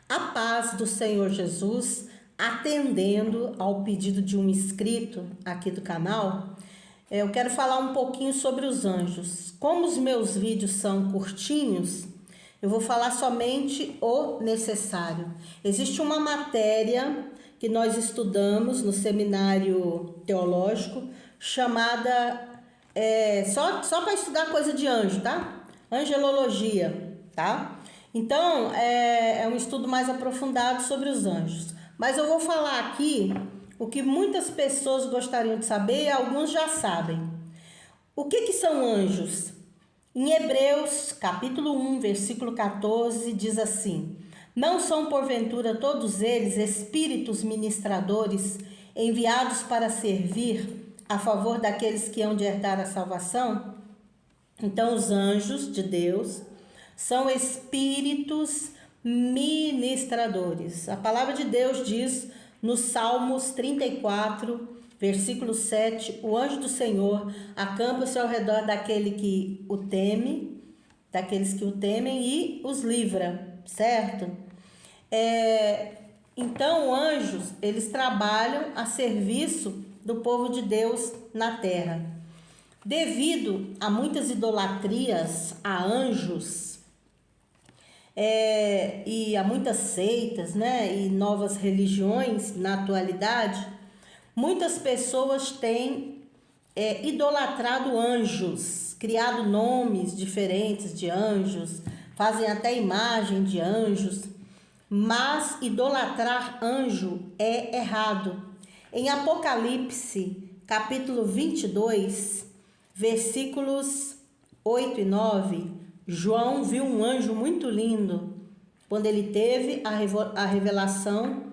A paz do Senhor Jesus, atendendo ao pedido de um inscrito aqui do canal, eu quero falar um pouquinho sobre os anjos. Como os meus vídeos são curtinhos, eu vou falar somente o necessário. Existe uma matéria que nós estudamos no seminário teológico, chamada, só para estudar coisa de anjo, tá? Angelologia, tá? Então, é um estudo mais aprofundado sobre os anjos. Mas eu vou falar aqui o que muitas pessoas gostariam de saber e alguns já sabem. O que são anjos? Em Hebreus, capítulo 1, versículo 14, diz assim: não são porventura todos eles espíritos ministradores enviados para servir a favor daqueles que hão de herdar a salvação? Então, os anjos de Deus são espíritos ministradores. A palavra de Deus diz no Salmos 34, versículo 7, o anjo do Senhor acampa-se ao redor daquele que o teme, daqueles que o temem e os livra, certo? Então, anjos, eles trabalham a serviço do povo de Deus na terra. Devido a muitas idolatrias a anjos, e há muitas seitas, né, e novas religiões na atualidade, muitas pessoas têm idolatrado anjos, criado nomes diferentes de anjos, fazem até imagem de anjos, mas idolatrar anjo é errado. Em Apocalipse, capítulo 22, versículos 8 e 9, João viu um anjo muito lindo quando ele teve a revelação,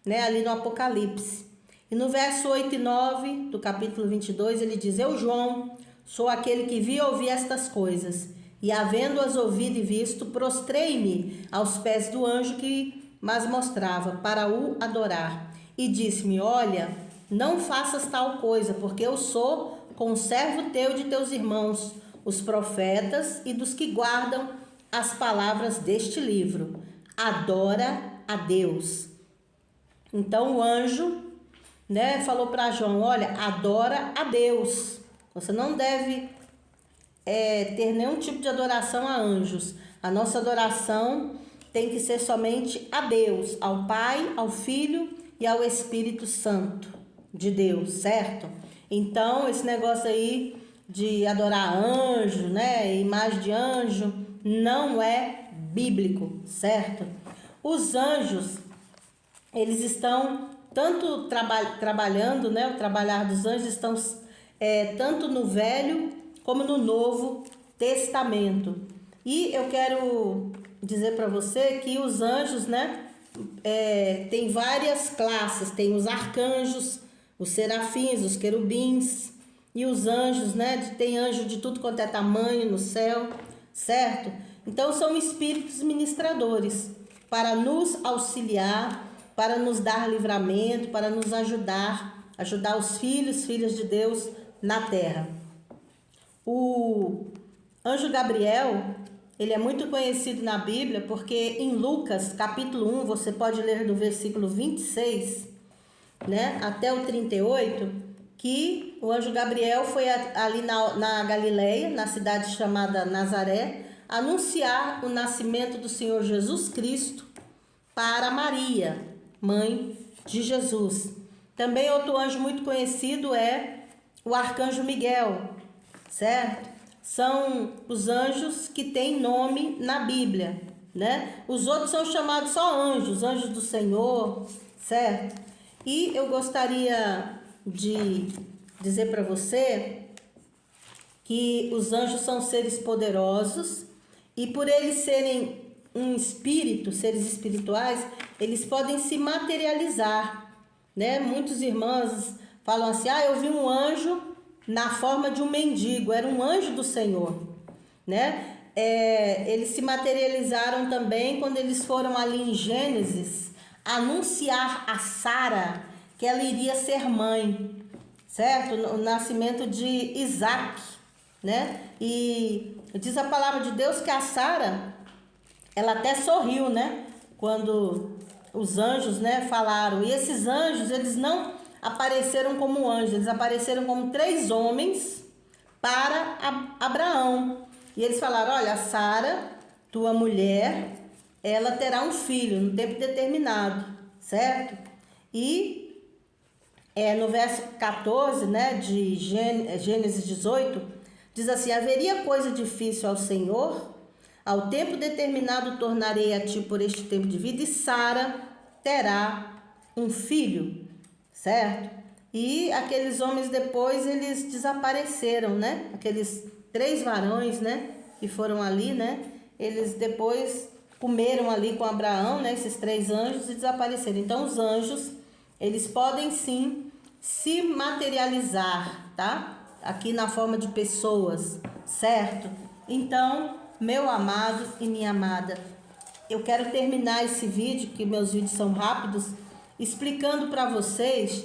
né, ali no Apocalipse. E no verso 8 e 9 do capítulo 22 ele diz: eu, João, sou aquele que vi e ouvi estas coisas, e havendo-as ouvido e visto, prostrei-me aos pés do anjo que mas mostrava para o adorar. E disse-me: olha, não faças tal coisa, porque eu sou conservo teu e de teus irmãos, os profetas, e dos que guardam as palavras deste livro. Adora a Deus. Então o anjo, né, falou para João: olha, adora a Deus. Você não deve ter nenhum tipo de adoração a anjos. A nossa adoração tem que ser somente a Deus, ao Pai, ao Filho e ao Espírito Santo de Deus, certo? Então, esse negócio aí de adorar anjo, né, imagem de anjo, não é bíblico, certo? Os anjos, eles estão tanto trabalhando, né, o trabalhar dos anjos estão tanto no Velho como no Novo Testamento. E eu quero dizer para você que os anjos, né, tem várias classes, tem os arcanjos, os serafins, os querubins, e os anjos, né? Tem anjo de tudo quanto é tamanho no céu, certo? Então são espíritos ministradores para nos auxiliar, para nos dar livramento, para nos ajudar os filhas de Deus na terra. O anjo Gabriel, ele é muito conhecido na Bíblia porque em Lucas capítulo 1, você pode ler do versículo 26, né, até o 38, que o anjo Gabriel foi ali na Galileia, na cidade chamada Nazaré, anunciar o nascimento do Senhor Jesus Cristo para Maria, mãe de Jesus. Também outro anjo muito conhecido é o arcanjo Miguel, certo? São os anjos que têm nome na Bíblia, né? Os outros são chamados só anjos, anjos do Senhor, certo? E eu gostaria de dizer para você que os anjos são seres poderosos e por eles serem um espírito, seres espirituais, eles podem se materializar, né? Muitos irmãos falam assim: eu vi um anjo na forma de um mendigo, era um anjo do Senhor, né? Eles se materializaram também quando eles foram ali em Gênesis anunciar a Sara que ela iria ser mãe, certo? O nascimento de Isaac, né? E diz a palavra de Deus que a Sara, ela até sorriu, né? quando os anjos, né, falaram. E esses anjos, eles não apareceram como anjos, eles apareceram como 3 homens para Abraão. E eles falaram: olha, Sara, tua mulher, ela terá um filho no tempo determinado, certo? E no verso 14, né, de Gênesis 18, diz assim: haveria coisa difícil ao Senhor? Ao tempo determinado tornarei a ti por este tempo de vida, e Sara terá um filho, certo? E aqueles homens depois, eles desapareceram, né? Aqueles 3 varões, né, que foram ali, né? Eles depois comeram ali com Abraão, né? Esses 3 anjos, e desapareceram. Então, os anjos, eles podem sim se materializar, tá? Aqui na forma de pessoas, certo? Então, meu amado e minha amada, eu quero terminar esse vídeo, que meus vídeos são rápidos, explicando para vocês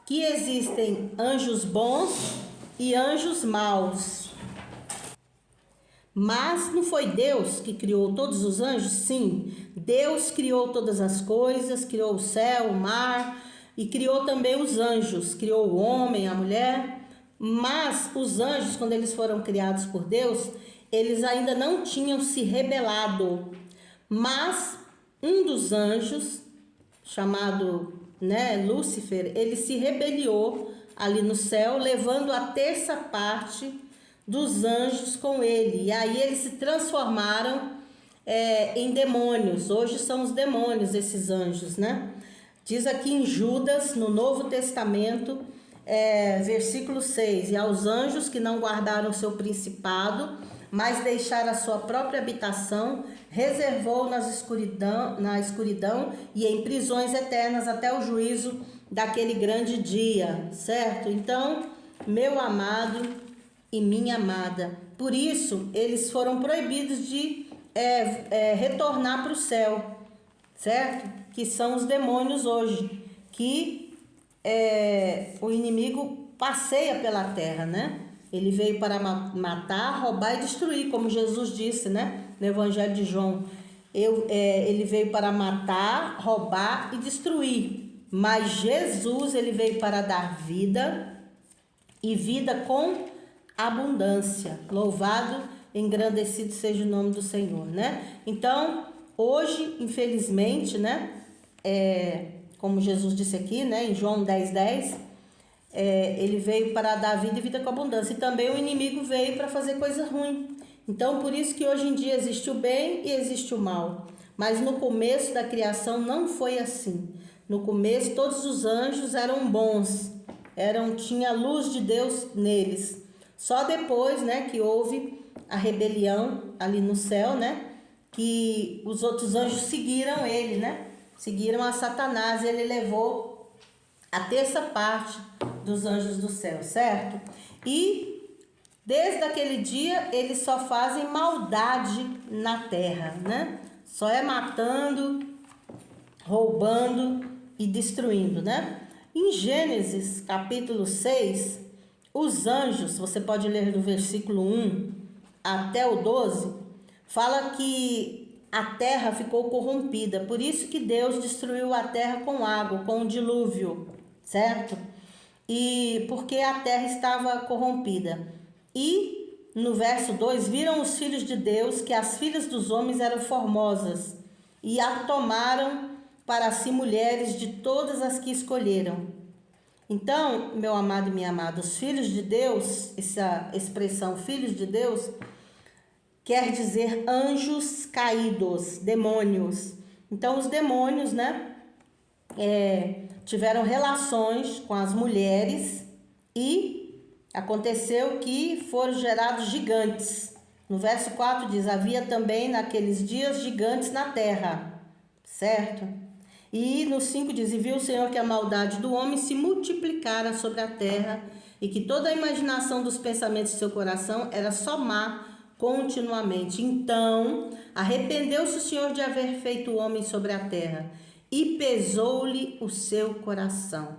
que existem anjos bons e anjos maus. Mas não foi Deus que criou todos os anjos? Sim, Deus criou todas as coisas, criou o céu, o mar, e criou também os anjos, criou o homem, a mulher. Mas os anjos, quando eles foram criados por Deus, eles ainda não tinham se rebelado. Mas um dos anjos, chamado, né, Lúcifer, ele se rebeliou ali no céu, levando a 1/3 parte dos anjos com ele. E aí eles se transformaram em demônios. Hoje são os demônios, esses anjos, né? Diz aqui em Judas, no Novo Testamento, versículo 6: e aos anjos que não guardaram o seu principado, mas deixaram a sua própria habitação, reservou na escuridão e em prisões eternas até o juízo daquele grande dia, certo? Então, meu amado e minha amada, por isso eles foram proibidos de retornar para o céu, certo? Que são os demônios hoje, que o inimigo passeia pela terra, né? Ele veio para matar, roubar e destruir, como Jesus disse, né, no Evangelho de João. Ele veio para matar, roubar e destruir. Mas Jesus, ele veio para dar vida, e vida com abundância. Louvado, engrandecido seja o nome do Senhor, né? Então, hoje, infelizmente, né, como Jesus disse aqui, né, em João 10:10, ele veio para dar vida e vida com abundância. E também o inimigo veio para fazer coisa ruim. Então, por isso que hoje em dia existe o bem e existe o mal. Mas no começo da criação não foi assim. No começo, todos os anjos eram bons. Tinha a luz de Deus neles. Só depois, né, que houve a rebelião ali no céu, né, que os outros anjos seguiram ele, né? Seguiram a Satanás, e ele levou a 1/3 parte dos anjos do céu, certo? E desde aquele dia eles só fazem maldade na terra, né? Só matando, roubando e destruindo, né? Em Gênesis capítulo 6, os anjos, você pode ler do versículo 1 até o 12, fala que a terra ficou corrompida, por isso que Deus destruiu a terra com água, com o dilúvio, certo? E porque a terra estava corrompida. E no verso 2, viram os filhos de Deus que as filhas dos homens eram formosas, e a tomaram para si mulheres de todas as que escolheram. Então, meu amado e minha amada, os filhos de Deus, essa expressão filhos de Deus, quer dizer anjos caídos, demônios. Então, os demônios, né, tiveram relações com as mulheres, e aconteceu que foram gerados gigantes. No verso 4 diz: havia também naqueles dias gigantes na terra, certo? E no 5 diz: e viu o Senhor que a maldade do homem se multiplicara sobre a terra, e que toda a imaginação dos pensamentos de seu coração era só má continuamente. Então arrependeu-se o Senhor de haver feito o homem sobre a terra, e pesou-lhe o seu coração.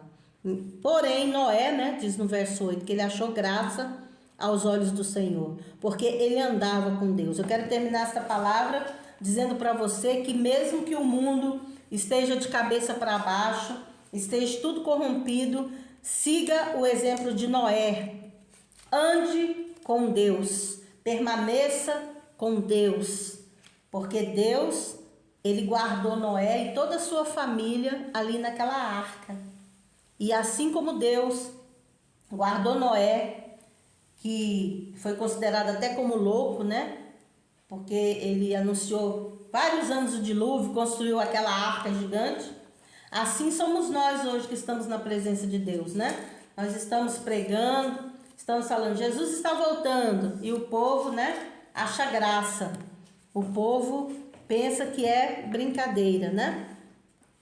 Porém Noé, né, diz no verso 8, que ele achou graça aos olhos do Senhor, porque ele andava com Deus. Eu quero terminar esta palavra dizendo para você que mesmo que o mundo esteja de cabeça para baixo, esteja tudo corrompido, siga o exemplo de Noé. Ande com Deus, permaneça com Deus, porque Deus, ele guardou Noé e toda a sua família ali naquela arca. E assim como Deus guardou Noé, que foi considerado até como louco, né? Porque ele anunciou vários anos o dilúvio, construiu aquela arca gigante. Assim somos nós hoje que estamos na presença de Deus, né? Nós estamos pregando, estamos falando, Jesus está voltando, e o povo, né, acha graça. O povo pensa que é brincadeira, né?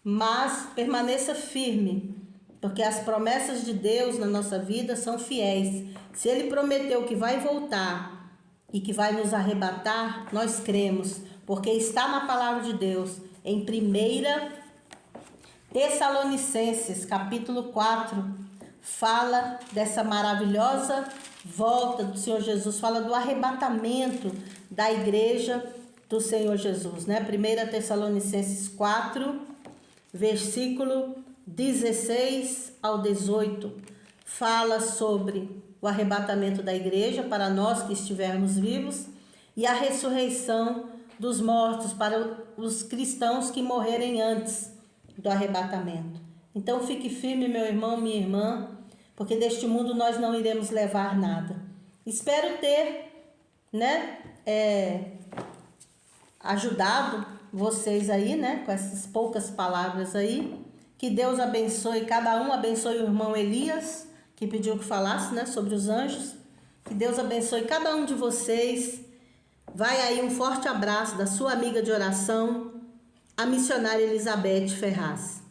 Mas permaneça firme, porque as promessas de Deus na nossa vida são fiéis. Se Ele prometeu que vai voltar e que vai nos arrebatar, nós cremos, porque está na palavra de Deus, em 1 Tessalonicenses, capítulo 4, fala dessa maravilhosa volta do Senhor Jesus, fala do arrebatamento da igreja do Senhor Jesus, né? 1 Tessalonicenses 4, versículo 16 ao 18, fala sobre o arrebatamento da igreja para nós que estivermos vivos e a ressurreição dos mortos para os cristãos que morrerem antes do arrebatamento. Então fique firme, meu irmão, minha irmã, porque deste mundo nós não iremos levar nada. Espero ter, né, ajudado vocês aí, né, com essas poucas palavras aí. Que Deus abençoe cada um, abençoe o irmão Elias, que pediu que falasse, né, sobre os anjos. Que Deus abençoe cada um de vocês. Vai aí um forte abraço da sua amiga de oração, a missionária Elizabeth Ferraz.